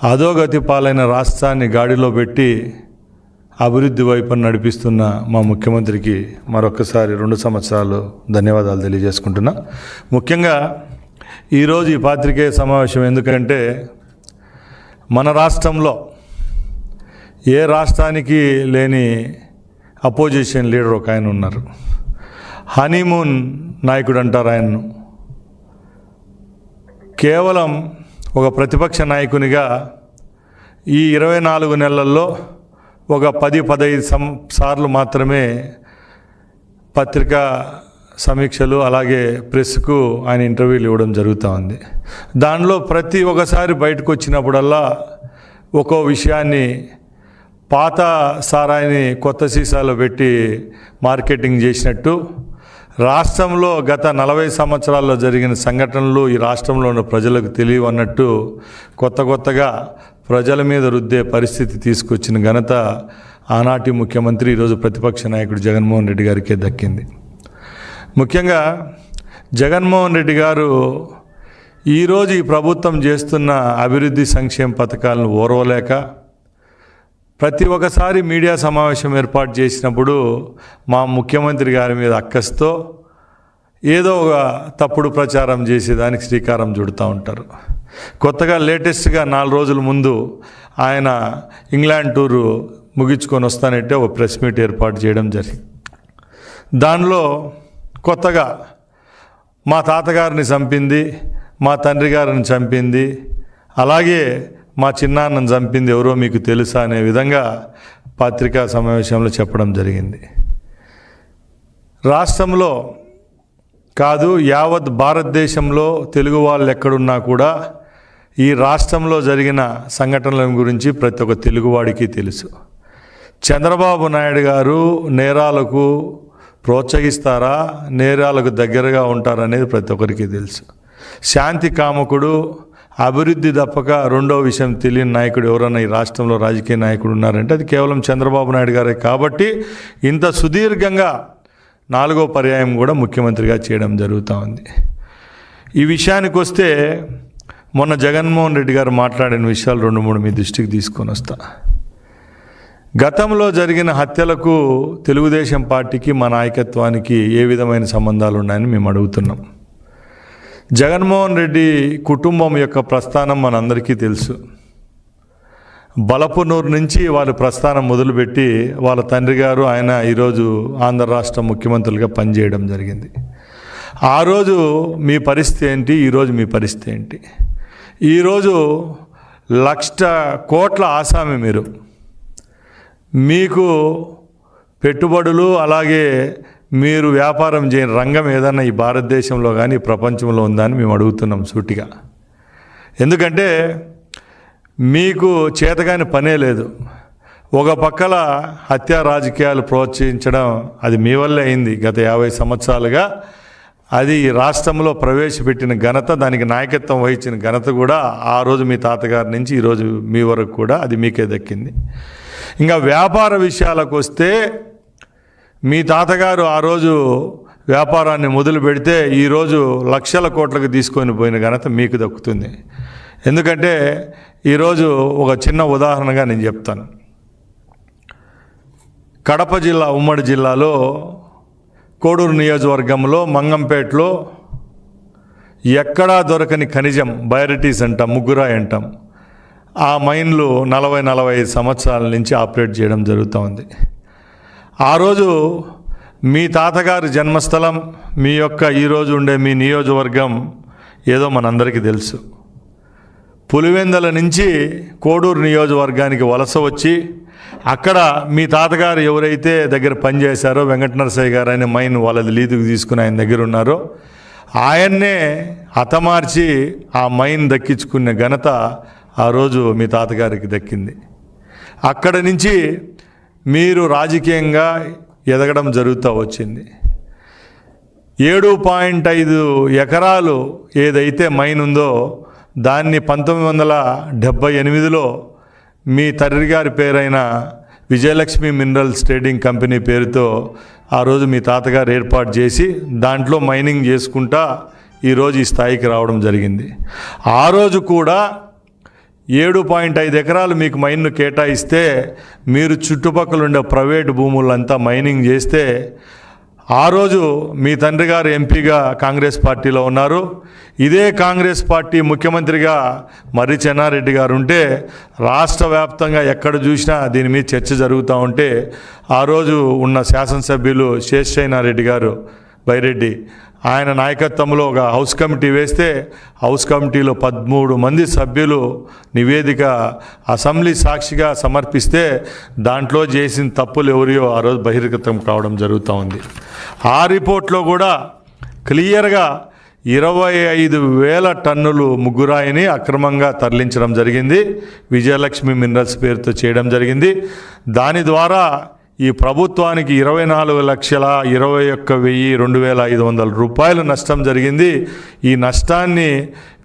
అధోగతి పాలైన రాష్ట్రాన్ని గాడిలో పెట్టి అభివృద్ధి వైపు నడిపిస్తున్న మా ముఖ్యమంత్రికి మరొకసారి 2 సంవత్సరాలు ధన్యవాదాలు తెలియజేసుకుంటున్నా. ముఖ్యంగా ఈరోజు ఈ పాత్రికేయ సమావేశం ఎందుకంటే మన రాష్ట్రంలో ఏ రాష్ట్రానికి లేని అపోజిషన్ లీడర్ ఒక ఆయన ఉన్నారు. హనీమూన్ నాయకుడు అంటారు ఆయన్ను. కేవలం ఒక ప్రతిపక్ష నాయకునిగా ఈ 24 నెలల్లో ఒక 10-15 సార్లు మాత్రమే పత్రికా సమీక్షలు అలాగే ప్రెస్కు ఆయన ఇంటర్వ్యూలు ఇవ్వడం జరుగుతూ ఉంది. దానిలో ప్రతి ఒక్కసారి బయటకు వచ్చినప్పుడల్లా ఒక్కో విషయాన్ని పాత సారాయిని కొత్త సీసాలో పెట్టి మార్కెటింగ్ చేసినట్టు రాష్ట్రంలో గత 40 సంవత్సరాల్లో జరిగిన సంఘటనలు ఈ రాష్ట్రంలో ఉన్న ప్రజలకు తెలియవన్నట్టు కొత్తగా ప్రజల మీద రుద్దే పరిస్థితి తీసుకొచ్చిన ఘనత ఆనాటి ముఖ్యమంత్రి ఈరోజు ప్రతిపక్ష నాయకుడు జగన్మోహన్ రెడ్డి గారికే దక్కింది. ముఖ్యంగా జగన్మోహన్ రెడ్డి గారు ఈరోజు ఈ ప్రభుత్వం చేస్తున్న అభివృద్ధి సంక్షేమ పథకాలను ఓర్వలేక ప్రతి ఒక్కసారి మీడియా సమావేశం ఏర్పాటు చేసినప్పుడు మా ముఖ్యమంత్రి గారి మీద అక్కస్తో ఏదో ఒక తప్పుడు ప్రచారం చేసేదానికి శ్రీకారం చుడుతూ ఉంటారు. కొత్తగా లేటెస్ట్గా 4 రోజుల ముందు ఆయన ఇంగ్లాండ్ టూరు ముగించుకొని వస్తానంటే ఒక ప్రెస్ మీట్ ఏర్పాటు చేయడం జరిగింది. దానిలో కొత్తగా మా తాతగారిని చంపింది, మా తండ్రి గారిని చంపింది, అలాగే మా చిన్నాన్నను చంపింది ఎవరో మీకు తెలుసా అనే విధంగా పత్రికా సమావేశంలో చెప్పడం జరిగింది. రాష్ట్రంలో కాదు యావత్ భారతదేశంలో తెలుగు వాళ్ళు ఎక్కడున్నా కూడా ఈ రాష్ట్రంలో జరిగిన సంఘటనల గురించి ప్రతి ఒక్క తెలుగువాడికి తెలుసు. చంద్రబాబు నాయుడు గారు నేరాలకు ప్రోత్సహిస్తారా, నేరాలకు దగ్గరగా ఉంటారనేది ప్రతి ఒక్కరికి తెలుసు. శాంతి కామకుడు, అభివృద్ధి తప్పక రెండో విషయం తెలియని నాయకుడు ఎవరన్నా ఈ రాష్ట్రంలో రాజకీయ నాయకుడు ఉన్నారంటే అది కేవలం చంద్రబాబు నాయుడు గారే. కాబట్టి ఇంత సుదీర్ఘంగా 4వ పర్యాయం కూడా ముఖ్యమంత్రిగా చేయడం జరుగుతూ ఉంది. ఈ విషయానికి వస్తే మొన్న జగన్మోహన్ రెడ్డి గారు మాట్లాడిన విషయాలు 2-3 మీ దృష్టికి తీసుకొని వస్తా. గతంలో జరిగిన హత్యలకు తెలుగుదేశం పార్టీకి మా నాయకత్వానికి ఏ విధమైన సంబంధాలు ఉన్నాయని మేము అడుగుతున్నాం. జగన్మోహన్ రెడ్డి కుటుంబం యొక్క ప్రస్థానం మనందరికీ తెలుసు. బలపనూరు నుంచి వాళ్ళ ప్రస్థానం మొదలుపెట్టి వాళ్ళ తండ్రి గారు ఆయన ఈరోజు ఆంధ్ర రాష్ట్ర ముఖ్యమంత్రులుగా పనిచేయడం జరిగింది. ఆ రోజు మీ పరిస్థితి ఏంటి, ఈరోజు మీ పరిస్థితి ఏంటి? ఈరోజు 1,00,000 కోట్ల ఆసామి మీరు. మీకు పెట్టుబడులు అలాగే మీరు వ్యాపారం చేయని రంగం ఏదన్నా ఈ భారతదేశంలో కానీ ప్రపంచంలో ఉందా అని మేము అడుగుతున్నాం సూటిగా. ఎందుకంటే మీకు చేతగాని పనే లేదు. ఒక పక్కల హత్యా రాజకీయాలు ప్రోత్సహించడం అది మీ వల్లే అయింది. గత 50 సంవత్సరాలుగా అది రాష్ట్రంలో ప్రవేశపెట్టిన ఘనత, దానికి నాయకత్వం వహించిన ఘనత కూడా ఆ రోజు మీ తాతగారి నుంచి ఈరోజు మీ వరకు కూడా అది మీకే దక్కింది. ఇంకా వ్యాపార విషయాలకు వస్తే మీ తాతగారు ఆ రోజు వ్యాపారాన్ని మొదలు పెడితే ఈరోజు 1,00,000 కోట్లకు తీసుకొని పోయిన ఘనత మీకు దక్కుతుంది. ఎందుకంటే ఈరోజు ఒక చిన్న ఉదాహరణగా నేను చెప్తాను. కడప జిల్లా ఉమ్మడి జిల్లాలో కోడూరు నియోజకవర్గంలో మంగంపేటలో ఎక్కడా దొరకని ఖనిజం బయరిటీస్ అంటాం, ముగ్గురాయి అంటాం. ఆ మైన్లు 40-45 సంవత్సరాల నుంచి ఆపరేట్ చేయడం జరుగుతూ ఉంది. ఆ రోజు మీ తాతగారి జన్మస్థలం, మీ యొక్క ఈరోజు ఉండే మీ నియోజకవర్గం ఏదో మనందరికీ తెలుసు. పులివెందల నుంచి కోడూరు నియోజకవర్గానికి వలస వచ్చి అక్కడ మీ తాతగారు ఎవరైతే దగ్గర పనిచేశారో వెంకటనరసయ్య గారు ఆయన మైన్ వాళ్ళది లీజుకు తీసుకుని ఆయన దగ్గర ఉన్నారో ఆయన్నే హతమార్చి ఆ మైన్ దక్కించుకునే ఘనత ఆ రోజు మీ తాతగారికి దక్కింది. అక్కడి నుంచి మీరు రాజకీయంగా ఎదగడం జరుగుతూ వచ్చింది. 7.5 ఎకరాలు ఏదైతే మైన్ ఉందో దాన్ని 1978లో మీ తండ్రి గారి పేరైన విజయలక్ష్మి మినరల్స్ ట్రేడింగ్ కంపెనీ పేరుతో ఆ రోజు మీ తాతగారు ఏర్పాటు చేసి దాంట్లో మైనింగ్ చేసుకుంటా ఈరోజు ఈ స్థాయికి రావడం జరిగింది. ఆ రోజు కూడా 7.5 ఎకరాలు మీకు మైన్ను కేటాయిస్తే మీరు చుట్టుపక్కల ఉండే ప్రైవేటు భూములంతా మైనింగ్ చేస్తే ఆ రోజు మీ తండ్రి గారు ఎంపీగా కాంగ్రెస్ పార్టీలో ఉన్నారు. ఇదే కాంగ్రెస్ పార్టీ ముఖ్యమంత్రిగా మర్రి చెన్నారెడ్డి గారు ఉంటే రాష్ట్ర వ్యాప్తంగా ఎక్కడ చూసినా దీని మీద చర్చ జరుగుతూ ఉంటే ఆ రోజు ఉన్న శాసనసభ్యులు శేషయ్యనారెడ్డి గారు బైరెడ్డి ఆయన నాయకత్వంలో ఒక హౌస్ కమిటీ వేస్తే హౌస్ కమిటీలో 13 మంది సభ్యులు నివేదిక అసెంబ్లీ సాక్షిగా సమర్పిస్తే దాంట్లో చేసిన తప్పులు ఎవరియో ఆ రోజు బహిర్గతం కావడం జరుగుతూ ఉంది. ఆ రిపోర్ట్లో కూడా క్లియర్గా 25,000 టన్నులు ముగ్గురాయిని అక్రమంగా తరలించడం జరిగింది. విజయలక్ష్మి మినరల్స్ పేరుతో చేయడం జరిగింది. దాని ద్వారా ఈ ప్రభుత్వానికి 24,21,2,500 రూపాయలు నష్టం జరిగింది. ఈ నష్టాన్ని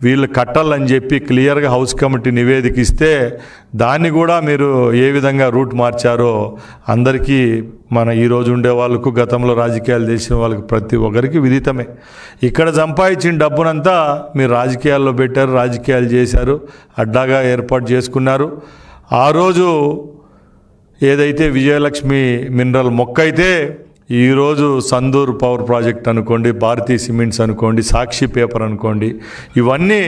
వీళ్ళు కట్టాలని చెప్పి క్లియర్గా హౌస్ కమిటీ నివేదిక ఇస్తే దాన్ని కూడా మీరు ఏ విధంగా రూట్ మార్చారో అందరికీ మన ఈరోజు ఉండే వాళ్ళకు గతంలో రాజకీయాలు చేసిన వాళ్ళకి ప్రతి ఒక్కరికి విదితమే. ఇక్కడ సంపాదించిన డబ్బునంతా మీరు రాజకీయాల్లో పెట్టారు, రాజకీయాలు చేశారు, అడ్డాగా ఏర్పాటు చేసుకున్నారు. ఆ రోజు ఏదైతే విజయలక్ష్మి మినరల్ మొక్క అయితే ఈరోజు సందూర్ పవర్ ప్రాజెక్ట్ అనుకోండి, భారతీ సిమెంట్స్ అనుకోండి, సాక్షి పేపర్ అనుకోండి, ఇవన్నీ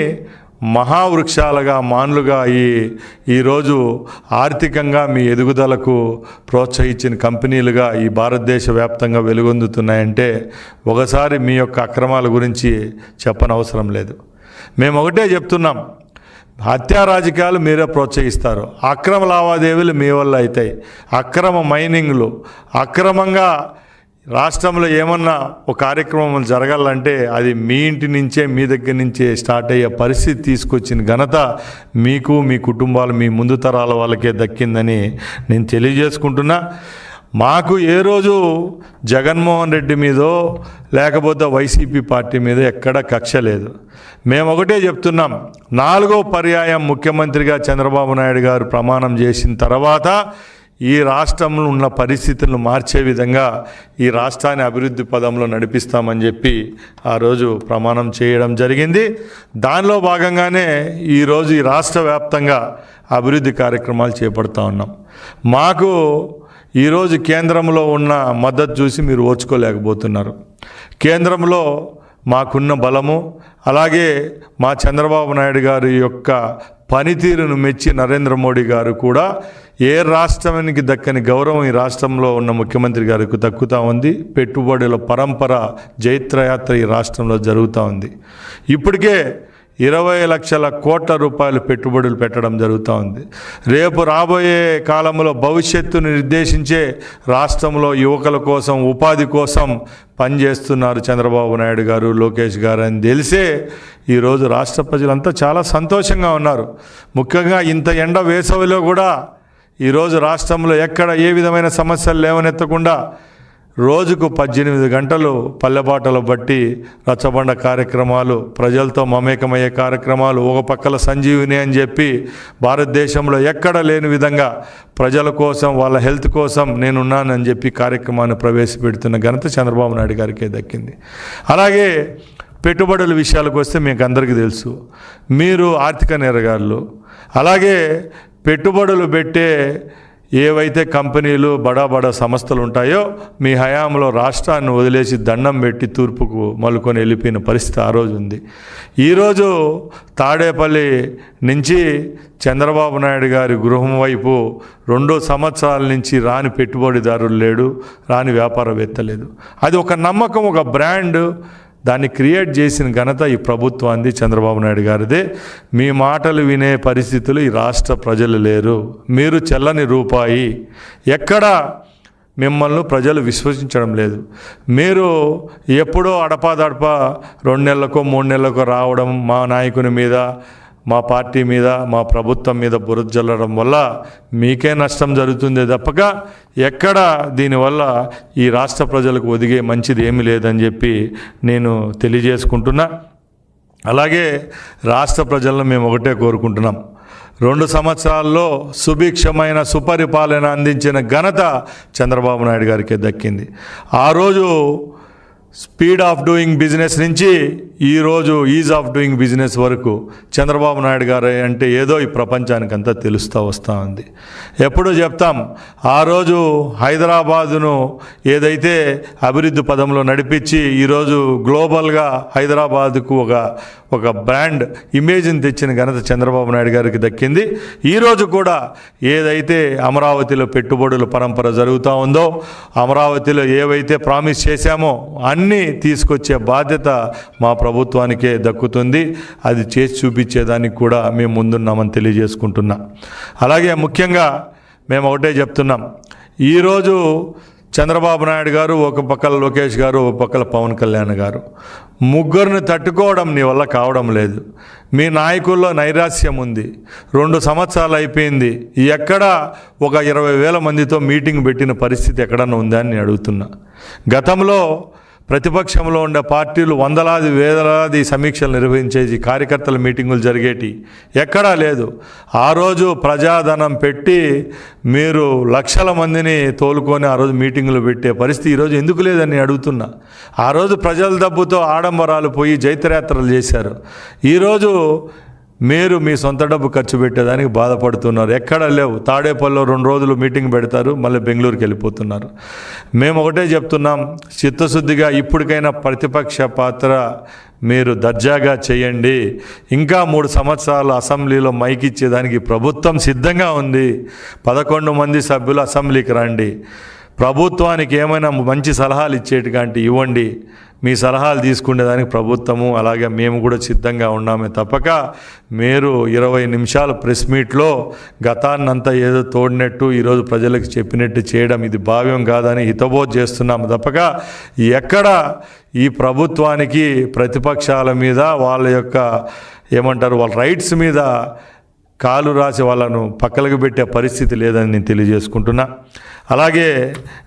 మహావృక్షాలుగా మాన్లుగా ఈరోజు ఆర్థికంగా మీ ఎదుగుదలకు ప్రోత్సహించిన కంపెనీలుగా ఈ భారతదేశ వ్యాప్తంగా వెలుగొందుతున్నాయంటే ఒకసారి మీ యొక్క అక్రమాల గురించి చెప్పనవసరం లేదు. మేము ఒకటే చెప్తున్నాం, హత్యా రాజకీయాలు మీరే ప్రోత్సహిస్తారు, అక్రమ లావాదేవీలు మీ వల్ల అవుతాయి, అక్రమ మైనింగ్లు, అక్రమంగా రాష్ట్రంలో ఏమన్నా ఒక కార్యక్రమం జరగాలంటే అది మీ ఇంటి నుంచే మీ దగ్గర నుంచే స్టార్ట్ అయ్యే పరిస్థితి తీసుకొచ్చిన ఘనత మీకు, మీ కుటుంబాలు, మీ ముందు తరాల వాళ్ళకే దక్కిందని నేను తెలియజేసుకుంటున్నా. మాకు ఏ రోజు జగన్మోహన్ రెడ్డి మీదో లేకపోతే వైసీపీ పార్టీ మీద ఎక్కడ కక్ష లేదు. మేము ఒకటే చెప్తున్నాం, 4వ పర్యాయం ముఖ్యమంత్రిగా చంద్రబాబు నాయుడు గారు ప్రమాణం చేసిన తర్వాత ఈ రాష్ట్రంలో ఉన్న పరిస్థితులను మార్చే విధంగా ఈ రాష్ట్రాన్ని అభివృద్ధి పదంలో నడిపిస్తామని చెప్పి ఆ రోజు ప్రమాణం చేయడం జరిగింది. దానిలో భాగంగానే ఈరోజు ఈ రాష్ట్ర వ్యాప్తంగా అభివృద్ధి కార్యక్రమాలు చేపడుతూ ఉన్నాం. మాకు ఈరోజు కేంద్రంలో ఉన్న మద్దతు చూసి మీరు ఓర్చుకోలేకపోతున్నారు. కేంద్రంలో మాకున్న బలము, అలాగే మా చంద్రబాబు నాయుడు గారి యొక్క పనితీరును మెచ్చి నరేంద్ర మోడీ గారు కూడా ఏ రాష్ట్రానికి దక్కని గౌరవం ఈ రాష్ట్రంలో ఉన్న ముఖ్యమంత్రి గారికి దక్కుతూ ఉంది. పెట్టుబడుల పరంపర జైత్రయాత్ర ఈ రాష్ట్రంలో జరుగుతూ ఉంది. ఇప్పటికే 20 లక్షల కోట్ల రూపాయలు పెట్టుబడులు పెట్టడం జరుగుతూ ఉంది. రేపు రాబోయే కాలంలో భవిష్యత్తును నిర్దేశించే రాష్ట్రంలో యువకుల కోసం, ఉపాధి కోసం పనిచేస్తున్నారు చంద్రబాబు నాయుడు గారు, లోకేష్ గారు అని తెలిసే ఈరోజు రాష్ట్ర ప్రజలంతా చాలా సంతోషంగా ఉన్నారు. ముఖ్యంగా ఇంత ఎండ వేసవిలో కూడా ఈరోజు రాష్ట్రంలో ఎక్కడ ఏ విధమైన సమస్యలు లేవనెత్తకుండా రోజుకు 18 గంటలు పల్లెబాటలు బట్టి రచ్చబండ కార్యక్రమాలు, ప్రజలతో మమేకమయ్యే కార్యక్రమాలు, ఒక పక్కల సంజీవిని అని చెప్పి భారతదేశంలో ఎక్కడ లేని విధంగా ప్రజల కోసం, వాళ్ళ హెల్త్ కోసం నేనున్నానని చెప్పి కార్యక్రమాన్ని ప్రవేశపెడుతున్న ఘనత చంద్రబాబు నాయుడు గారికే దక్కింది. అలాగే పెట్టుబడుల విషయాలకు వస్తే మీకు అందరికీ తెలుసు, మీరు ఆర్థిక నేరగాళ్ళు. అలాగే పెట్టుబడులు పెట్టే ఏవైతే కంపెనీలు, బడా సంస్థలు ఉంటాయో మీ హయాంలో రాష్ట్రాన్ని వదిలేసి దండం పెట్టి తూర్పుకు మలుకొని వెళ్ళిపోయిన పరిస్థితి ఆ రోజు ఉంది. ఈరోజు తాడేపల్లి నుంచి చంద్రబాబు నాయుడు గారి గృహం వైపు 2 సంవత్సరాల నుంచి రాని పెట్టుబడిదారులు లేడు, రాని వ్యాపారవేత్త లేదు. అది ఒక నమ్మకం, ఒక బ్రాండ్, దాన్ని క్రియేట్ చేసిన ఘనత ఈ ప్రభుత్వాన్ని, చంద్రబాబు నాయుడు గారిదే. మీ మాటలు వినే పరిస్థితులు ఈ రాష్ట్ర ప్రజలు లేరు. మీరు చెల్లని రూపాయి, ఎక్కడ మిమ్మల్ని ప్రజలు విశ్వసించడం లేదు. మీరు ఎప్పుడో అడపాదడపా 2 నెలలకో 3 నెలలకో రావడం, మా నాయకుని మీద, మా పార్టీ మీద, మా ప్రభుత్వం మీద బురద జల్లడం వల్ల మీకే నష్టం జరుగుతుందే తప్పక ఎక్కడ దీనివల్ల ఈ రాష్ట్ర ప్రజలకు ఒదిగే మంచిది ఏమీ లేదని చెప్పి నేను తెలియజేసుకుంటున్నా. అలాగే రాష్ట్ర ప్రజలను మేము ఒకటే కోరుకుంటున్నాం, 2 సంవత్సరాల్లో సుభిక్షమైన సుపరిపాలన అందించిన ఘనత చంద్రబాబు నాయుడు గారికే దక్కింది. ఆ రోజు స్పీడ్ ఆఫ్ డూయింగ్ బిజినెస్ నుంచి ఈరోజు ఈజ్ ఆఫ్ డూయింగ్ బిజినెస్ వరకు చంద్రబాబు నాయుడు గారు అంటే ఏదో ఈ ప్రపంచానికంతా తెలుస్తూ వస్తూ ఉంది. ఎప్పుడూ చెప్తాం, ఆ రోజు హైదరాబాదును ఏదైతే అభివృద్ధి పదంలో నడిపించి ఈరోజు గ్లోబల్గా హైదరాబాదుకు ఒక బ్రాండ్ ఇమేజ్ని తెచ్చిన ఘనత చంద్రబాబు నాయుడు గారికి దక్కింది. ఈరోజు కూడా ఏదైతే అమరావతిలో పెట్టుబడుల పరంపర జరుగుతూ ఉందో, అమరావతిలో ఏవైతే ప్రామిస్ చేశామో అన్నీ తీసుకొచ్చే బాధ్యత మా ప్రభుత్వానికే దక్కుతుంది. అది చేసి చూపించేదానికి కూడా మేము ముందున్నామని తెలియజేసుకుంటున్నాం. అలాగే ముఖ్యంగా మేము ఒకటే చెప్తున్నాం, ఈరోజు చంద్రబాబు నాయుడు గారు ఒక పక్కల, లోకేష్ గారు ఒక పక్కల, పవన్ కళ్యాణ్ గారు, ముగ్గురిని తట్టుకోవడం నీ వల్ల కావడం లేదు. మీ నాయకుల్లో నైరాస్యం ఉంది. 2 సంవత్సరాలు అయిపోయింది, ఎక్కడ ఒక 20,000 మందితో మీటింగ్ పెట్టిన పరిస్థితి ఎక్కడన్నా ఉందా అని నేను అడుగుతున్నా. గతంలో ప్రతిపక్షంలో ఉండే పార్టీలు వందలాది వేలాది సమీక్షలు నిర్వహించేసి కార్యకర్తల మీటింగులు జరిగేటి, ఎక్కడా లేదు. ఆ రోజు ప్రజాధనం పెట్టి మీరు లక్షల మందిని తోలుకొని ఆ రోజు మీటింగులు పెట్టే పరిస్థితి ఈరోజు ఎందుకు లేదని అడుగుతున్నా. ఆ రోజు ప్రజల డబ్బుతో ఆడంబరాలు పోయి జైత్రయాత్రలు చేశారు. ఈరోజు మీరు మీ సొంత డబ్బు ఖర్చు పెట్టేదానికి బాధపడుతున్నారు. ఎక్కడా లేవు. తాడేపల్లిలో 2 రోజులు మీటింగ్ పెడతారు, మళ్ళీ బెంగళూరుకి వెళ్ళిపోతున్నారు. మేము ఒకటే చెప్తున్నాం, చిత్తశుద్ధిగా ఇప్పటికైనా ప్రతిపక్ష పాత్ర మీరు దర్జాగా చేయండి. ఇంకా 3 సంవత్సరాలు అసెంబ్లీలో మైక్ ఇచ్చేదానికి ప్రభుత్వం సిద్ధంగా ఉంది. 11 మంది సభ్యులు అసెంబ్లీకి రండి. ప్రభుత్వానికి ఏమైనా మంచి సలహాలు ఇచ్చేటికంటే ఇవ్వండి. మీ సలహాలు తీసుకునేదానికి ప్రభుత్వము అలాగే మేము కూడా సిద్ధంగా ఉన్నామే తప్పక మీరు 20 నిమిషాలు ప్రెస్ మీట్లో గతాన్నంతా ఏదో తోడినట్టు ఈరోజు ప్రజలకు చెప్పినట్టు చేయడం ఇది భావ్యం కాదని హితబోధ చేస్తున్నాము తప్పక ఎక్కడ ఈ ప్రభుత్వానికి ప్రతిపక్షాల మీద వాళ్ళ యొక్క ఏమంటారు వాళ్ళ రైట్స్ మీద కాలు రాసి వాళ్ళను పక్కలకు పెట్టే పరిస్థితి లేదని నేను తెలియజేసుకుంటున్నా. అలాగే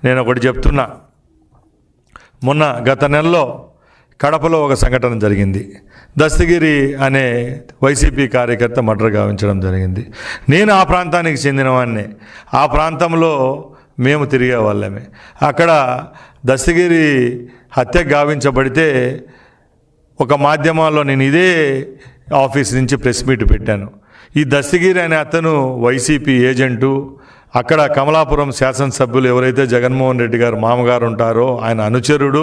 నేను ఒకటి చెప్తున్నా, మొన్న గత నెలలో కడపలో ఒక సంఘటన జరిగింది. దస్తగిరి అనే వైసీపీ కార్యకర్త మర్డర్ గావించడం జరిగింది. నేను ఆ ప్రాంతానికి చెందినవాడిని. ఆ ప్రాంతంలో మేము తిరిగే వాళ్ళమే. అక్కడ దస్తగిరి హత్య గావించబడితే ఒక మాధ్యమాల్లో నేను ఇదే ఆఫీస్ నుంచి ప్రెస్ మీట్ పెట్టాను. ఈ దస్తగిరి అనే అతను వైసీపీ ఏజెంటు. అక్కడ కమలాపురం శాసనసభ్యులు ఎవరైతే జగన్మోహన్ రెడ్డి గారు మామగారు ఉంటారో ఆయన అనుచరుడు.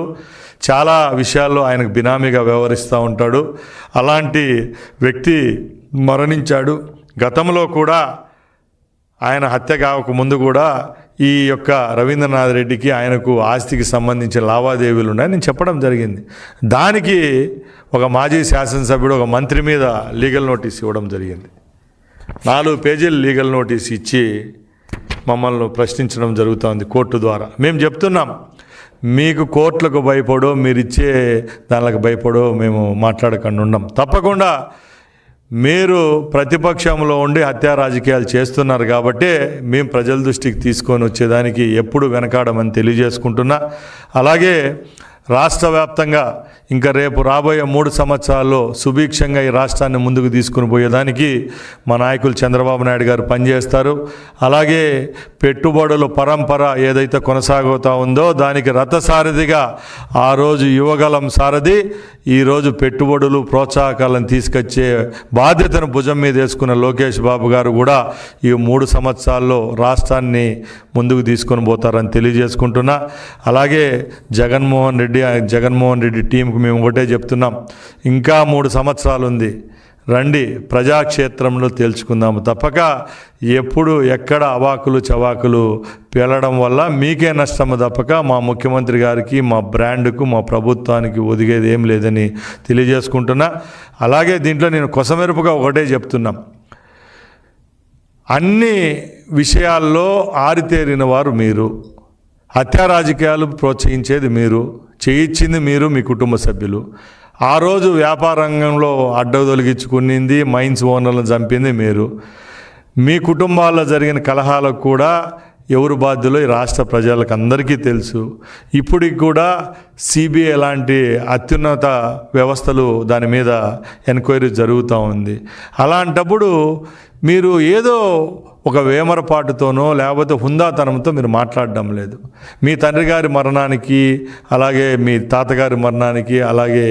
చాలా విషయాల్లో ఆయనకు బినామీగా వ్యవహరిస్తూ ఉంటాడు. అలాంటి వ్యక్తి మరణించాడు. గతంలో కూడా ఆయన హత్య కావక ముందు కూడా ఈ యొక్క రవీంద్రనాథ్ రెడ్డికి ఆయనకు ఆస్తికి సంబంధించిన లావాదేవీలు ఉన్నాయని నేను చెప్పడం జరిగింది. దానికి ఒక మాజీ శాసనసభ్యుడు ఒక మంత్రి మీద లీగల్ నోటీస్ ఇవ్వడం జరిగింది. 4 పేజీలు లీగల్ నోటీస్ ఇచ్చి మమ్మల్ని ప్రశ్నించడం జరుగుతుంది కోర్టు ద్వారా. మేము చెప్తున్నాం, మీకు కోర్టులకు భయపడో మీరు ఇచ్చే దానికి భయపడో మేము మాట్లాడకుండా ఉన్నాం. తప్పకుండా మీరు ప్రతిపక్షంలో ఉండి హత్యా రాజకీయాలు చేస్తున్నారు కాబట్టి మేము ప్రజల దృష్టికి తీసుకొని వచ్చేదానికి ఎప్పుడు వెనకాడమని తెలియజేసుకుంటున్నా. అలాగే రాష్ట్ర వ్యాప్తంగా ఇంకా రేపు రాబోయే 3 సంవత్సరాల్లో సుభిక్షంగా ఈ రాష్ట్రాన్ని ముందుకు తీసుకుని పోయేదానికి మా నాయకులు చంద్రబాబు నాయుడు గారు పనిచేస్తారు. అలాగే పెట్టుబడుల పరంపర ఏదైతే కొనసాగుతూ ఉందో దానికి రథసారథిగా ఆ రోజు యువగలం సారథి ఈరోజు పెట్టుబడులు ప్రోత్సాహకాలను తీసుకొచ్చే బాధ్యతను భుజం మీద వేసుకున్న లోకేష్ బాబు గారు కూడా ఈ 3 సంవత్సరాల్లో రాష్ట్రాన్ని ముందుకు తీసుకొని పోతారని తెలియజేసుకుంటున్నా. అలాగే జగన్మోహన్ రెడ్డి టీంకు మేము ఒకటే చెప్తున్నాం, ఇంకా 3 సంవత్సరాలు ఉంది, రండి ప్రజాక్షేత్రంలో తేల్చుకుందాము తప్పక ఎప్పుడు ఎక్కడ అవాకులు చవాకులు పేలడం వల్ల మీకే నష్టము తప్పక మా ముఖ్యమంత్రి గారికి మా బ్రాండ్కు మా ప్రభుత్వానికి ఒదిగేది ఏం లేదని తెలియజేసుకుంటున్నా. అలాగే దీంట్లో నేను కొసమెరుపుగా ఒకటే చెప్తున్నాం, అన్ని విషయాల్లో ఆరితేరిన వారు మీరు. హత్యా రాజకీయాలు ప్రోత్సహించేది మీరు, చేయించింది మీరు, మీ కుటుంబ సభ్యులు. ఆ రోజు వ్యాపార రంగంలో అడ్డదొలగించుకునింది, మైన్స్ ఓనర్లను చంపింది మీరు. మీ కుటుంబాల్లో జరిగిన కలహాలకు కూడా ఎవరు బాధ్యులో ఈ రాష్ట్ర ప్రజలకు అందరికీ తెలుసు. ఇప్పటికి కూడా సిబిఐ లాంటి అత్యున్నత వ్యవస్థలు దాని మీద ఎంక్వైరీ జరుగుతూ ఉంది. అలాంటప్పుడు మీరు ఏదో ఒక వేమరపాటుతోనో లేకపోతే హుందాతనంతో మీరు మాట్లాడడం లేదు. మీ తండ్రి గారి మరణానికి, అలాగే మీ తాతగారి మరణానికి, అలాగే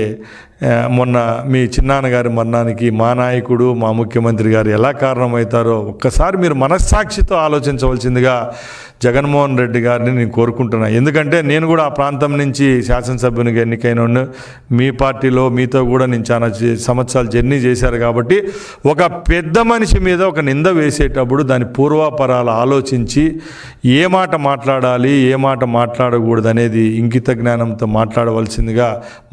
మొన్న మీ చిన్నాన్నగారి మరణానికి మా నాయకుడు, మా ముఖ్యమంత్రి గారు ఎలా కారణమవుతారో ఒక్కసారి మీరు మనస్సాక్షితో ఆలోచించవలసిందిగా జగన్మోహన్ రెడ్డి గారిని నేను కోరుకుంటున్నాను. ఎందుకంటే నేను కూడా ఆ ప్రాంతం నుంచి శాసనసభ్యునిగా ఎన్నికైన మీ పార్టీలో మీతో కూడా నేను చాలా సంవత్సరాలు జర్నీ చేశారు కాబట్టి ఒక పెద్ద మనిషి మీద ఒక నింద వేసేటప్పుడు దాని పూర్వాపరాలు ఆలోచించి ఏ మాట మాట్లాడాలి, ఏ మాట మాట్లాడకూడదు అనేది ఇంగిత జ్ఞానంతో మాట్లాడవలసిందిగా